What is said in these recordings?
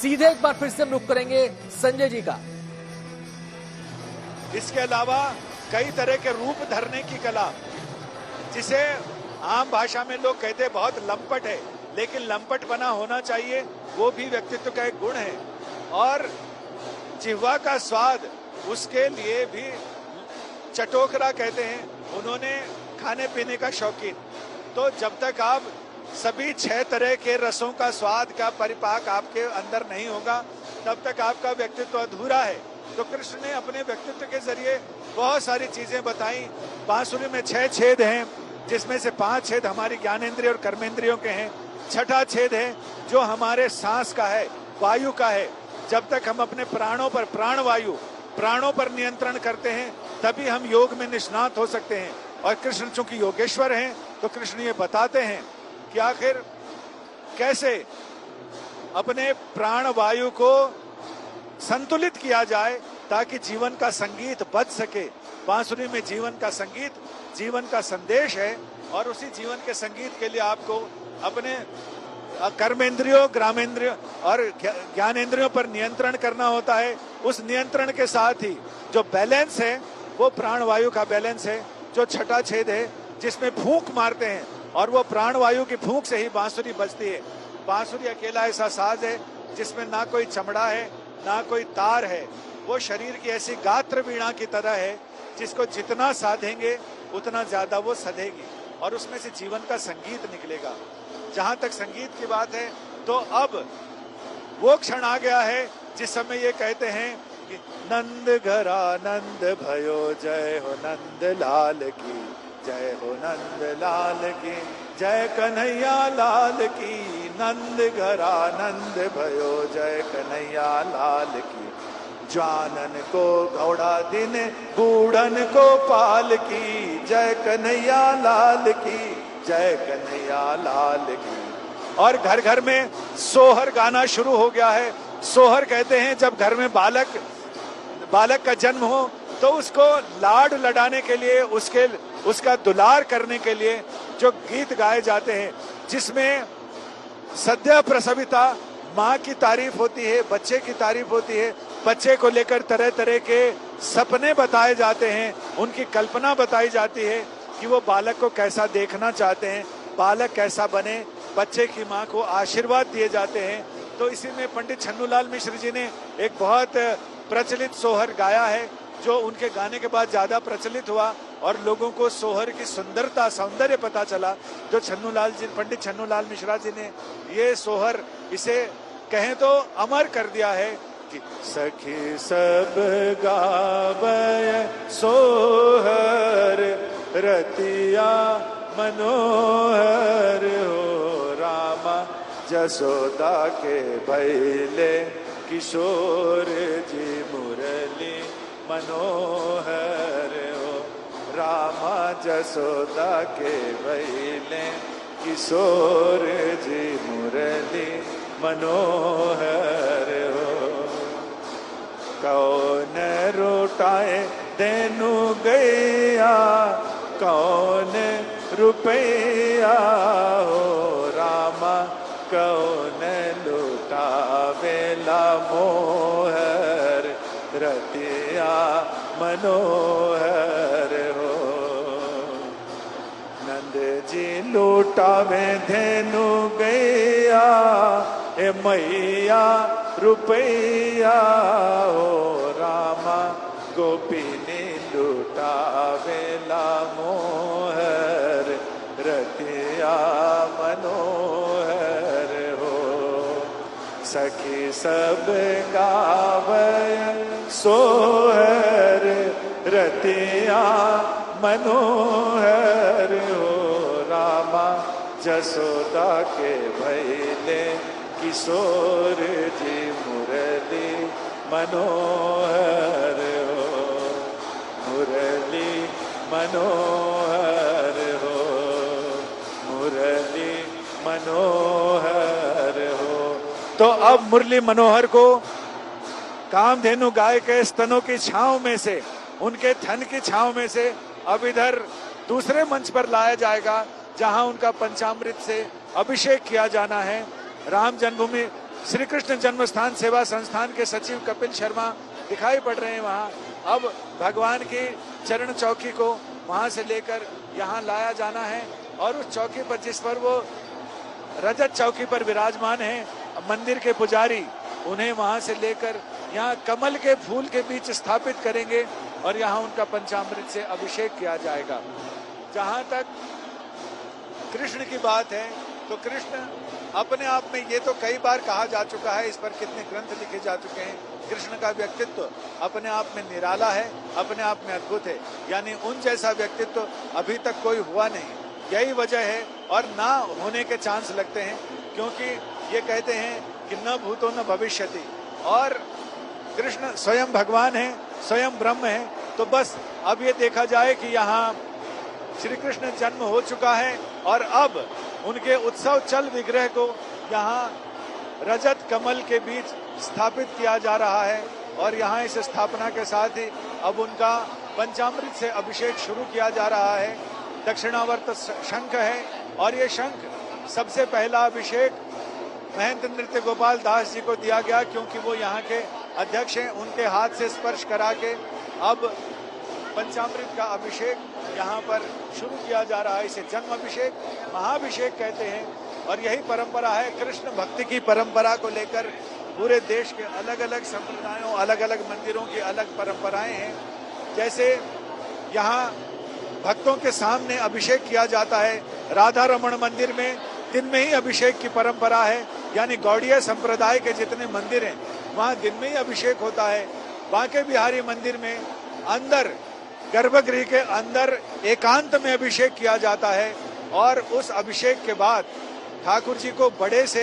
सीधे एक बार फिर से हम रुख करेंगे संजय जी का। इसके अलावा कई तरह के रूप धरने की कला, जिसे आम भाषा में लोग कहते हैं बहुत लंपट है, लेकिन लंपट बना होना चाहिए, वो भी व्यक्तित्व का एक गुण है। और जिह्वा का स्वाद, उसके लिए भी चटोकरा कहते हैं, उन्होंने खाने पीने का शौकीन। तो जब तक आप सभी 6 तरह के रसों का स्वाद का परिपाक आपके अंदर नहीं होगा, तब तक आपका व्यक्तित्व अधूरा है। तो कृष्ण ने अपने व्यक्तित्व के जरिए बहुत सारी चीजें बताई। बांसुरी में 6 छेद हैं, जिसमें से 5 छेद हमारी ज्ञानेंद्रिय और कर्मेंद्रियों के हैं। 6ठा छेद है जो हमारे सांस का है, वायु का है। जब तक हम अपने प्राणों पर, प्राणों पर नियंत्रण करते हैं, तभी हम योग में निष्णात हो सकते हैं। और कृष्ण चूंकि योगेश्वर हैं, तो कृष्ण ये बताते हैं कि आखिर कैसे अपने प्राण वायु को संतुलित किया जाए ताकि जीवन का संगीत बज सके। बांसुरी में जीवन का संगीत, जीवन का संदेश है, और उसी जीवन के संगीत के लिए आपको अपने कर्मेंद्रियों, ग्रामेंद्रियों और ज्ञानेंद्रियों पर नियंत्रण करना होता है। उस नियंत्रण के साथ ही जो बैलेंस है, वो प्राण वायु का बैलेंस है, जो 6ठा छेद है, जिसमें फूंक मारते हैं, और वो प्राण वायु की फूंक से ही बांसुरी बजती है। बांसुरी अकेला ऐसा साज है जिसमें ना कोई चमड़ा है, ना कोई तार है। वो शरीर की ऐसी गात्र वीणा की तरह है, जिसको जितना साधेंगे उतना ज्यादा वो सधेगी, और उसमें से जीवन का संगीत निकलेगा। जहां तक संगीत की बात है, तो अब वो क्षण आ गया है जिस समय ये कहते हैं कि नंद घरा नंद भयो, जय हो नंद लाल की, जय हो नंद लाल की, जय कन्हैया लाल की। नंद घरा नंद भयो, जय कन्हैया लाल की। जानन को घोड़ा दिन, बूढ़न को पाल की, जय कन्हैया लाल की, जय कन्हैया लाल की। और घर घर में सोहर गाना शुरू हो गया है। सोहर कहते हैं जब घर में बालक का जन्म हो, तो उसको लाड लडाने के लिए, उसका दुलार करने के लिए जो गीत गाए जाते हैं, जिसमें सद्य प्रसविता माँ की तारीफ होती है, बच्चे की तारीफ होती है, बच्चे को लेकर तरह तरह के सपने बताए जाते हैं, उनकी कल्पना बताई जाती है कि वो बालक को कैसा देखना चाहते हैं, बालक कैसा बने, बच्चे की माँ को आशीर्वाद दिए जाते हैं। तो इसी में पंडित छन्नूलाल मिश्र जी ने एक बहुत प्रचलित सोहर गाया है, जो उनके गाने के बाद ज्यादा प्रचलित हुआ और लोगों को सोहर की सुंदरता, सौंदर्य पता चला। जो पंडित छन्नूलाल मिश्रा जी ने ये सोहर, इसे कहें तो अमर कर दिया है कि सखी सब गावय सोहर, रतिया मनोहर हो। रामा जसोदा के भैले, किशोर जी मुरली मनोहर हो। रामा जसोदा के भैले, किशोर जी मुरली मनोहर हो। कौन रोटाए देनु गैया, कौन रुपया हो। रामा कौन लुटावेला मोहर, रतिया मनोहर हो। नंद जी लुटावे धेनु गैया, ए मैया रुपया हो। रामा गोपिनी लुटावेला मोहर, रतिया मनोहर हो। सखी सब गावय सोहर, रतिया मनोहर हो। रामा जसोदा के भैले, किशोर जी मुरली मनोहर हो। मुरली मनोहर हो, मुरली मनोहर हो। तो अब मुरली मनोहर को कामधेनु गाय के स्तनों की छांव में से, उनके थन की छांव में से अब इधर दूसरे मंच पर लाया जाएगा, जहां उनका पंचामृत से अभिषेक किया जाना है। राम जन्मभूमि श्री कृष्ण जन्मस्थान सेवा संस्थान के सचिव कपिल शर्मा दिखाई पड़ रहे हैं वहां। अब भगवान की चरण चौकी को वहां से लेकर यहाँ लाया जाना है और उस चौकी पर, जिस पर वो रजत चौकी पर विराजमान है, मंदिर के पुजारी उन्हें वहां से लेकर यहाँ कमल के फूल के बीच स्थापित करेंगे और यहाँ उनका पंचामृत से अभिषेक किया जाएगा। जहां तक कृष्ण की बात है तो कृष्ण अपने आप में, ये तो कई बार कहा जा चुका है, इस पर कितने ग्रंथ लिखे जा चुके हैं, कृष्ण का व्यक्तित्व अपने आप में निराला है, अपने आप में अद्भुत है। यानी उन जैसा व्यक्तित्व अभी तक कोई हुआ नहीं। यही वजह है और ना होने के चांस लगते हैं, क्योंकि ये कहते हैं कि न भूतो न भविष्यति, और कृष्ण स्वयं भगवान है, स्वयं ब्रह्म है। तो बस अब ये देखा जाए कि यहाँ श्री कृष्ण जन्म हो चुका है और अब उनके उत्सव चल विग्रह को यहाँ रजत कमल के बीच स्थापित किया जा रहा है और यहाँ इस स्थापना के साथ ही अब उनका पंचामृत से अभिषेक शुरू किया जा रहा है। दक्षिणावर्त शंख है और ये शंख सबसे पहला अभिषेक महंत नृत्य गोपाल दास जी को दिया गया, क्योंकि वो यहाँ के अध्यक्ष हैं। उनके हाथ से स्पर्श करा के अब पंचामृत का अभिषेक यहाँ पर शुरू किया जा रहा है। इसे जन्म अभिषेक, महाभिषेक कहते हैं और यही परंपरा है। कृष्ण भक्ति की परंपरा को लेकर पूरे देश के अलग अलग संप्रदायों, अलग अलग मंदिरों की अलग परंपराएं हैं। जैसे यहाँ भक्तों के सामने अभिषेक किया जाता है। राधा रमण मंदिर में दिन में ही अभिषेक की परंपरा है, यानी गौड़ीय संप्रदाय के जितने मंदिर हैं वहाँ दिन में ही अभिषेक होता है। बांके बिहारी मंदिर में अंदर गर्भगृह के अंदर एकांत में अभिषेक किया जाता है और उस अभिषेक के बाद ठाकुर जी को बड़े से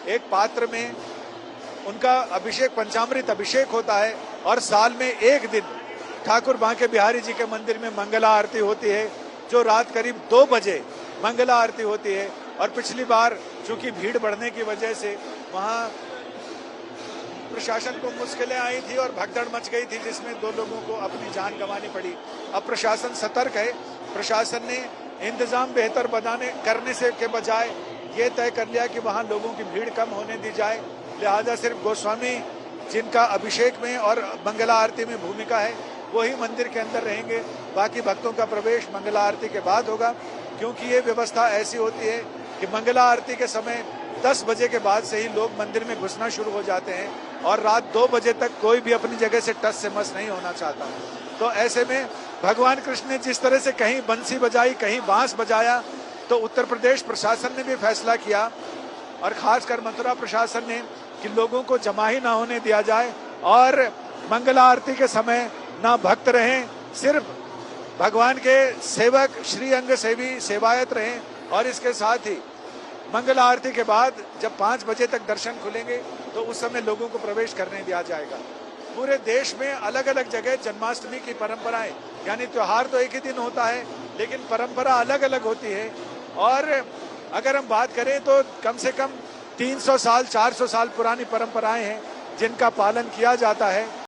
एक पात्र में उनका अभिषेक, पंचामृत अभिषेक होता है और साल में एक दिन ठाकुर बांके बिहारी जी के मंदिर में मंगला आरती होती है, जो रात करीब 2 बजे मंगला आरती होती है। और पिछली बार चूंकि भीड़ बढ़ने की वजह से वहाँ प्रशासन को मुश्किलें आई थी और भगदड़ मच गई थी, जिसमें 2 लोगों को अपनी जान गंवानी पड़ी। अब प्रशासन सतर्क है। प्रशासन ने इंतजाम बेहतर करने से के बजाय ये तय कर लिया कि वहाँ लोगों की भीड़ कम होने दी जाए। लिहाजा सिर्फ गोस्वामी जिनका अभिषेक में और मंगला आरती में भूमिका है वही मंदिर के अंदर रहेंगे। बाकी भक्तों का प्रवेश मंगला आरती के बाद होगा, क्योंकि ये व्यवस्था ऐसी होती है कि मंगला आरती के समय 10 बजे के बाद से ही लोग मंदिर में घुसना शुरू हो जाते हैं और रात 2 बजे तक कोई भी अपनी जगह से टस से मस नहीं होना चाहता। तो ऐसे में भगवान कृष्ण ने जिस तरह से कहीं बंसी बजाई, कहीं बांस बजाया, तो उत्तर प्रदेश प्रशासन ने भी फैसला किया और खासकर मथुरा प्रशासन ने कि लोगों को जमा ही ना होने दिया जाए और मंगला आरती के समय ना भक्त रहें, सिर्फ भगवान के सेवक श्री अंग सेवी सेवायत रहें। और इसके साथ ही मंगला आरती के बाद जब 5 बजे तक दर्शन खुलेंगे तो उस समय लोगों को प्रवेश करने दिया जाएगा। पूरे देश में अलग अलग जगह जन्माष्टमी की परंपराएं, यानी त्योहार तो एक ही दिन होता है लेकिन परंपरा अलग अलग होती है। और अगर हम बात करें तो कम से कम 300 साल 400 साल पुरानी परंपराएं हैं जिनका पालन किया जाता है।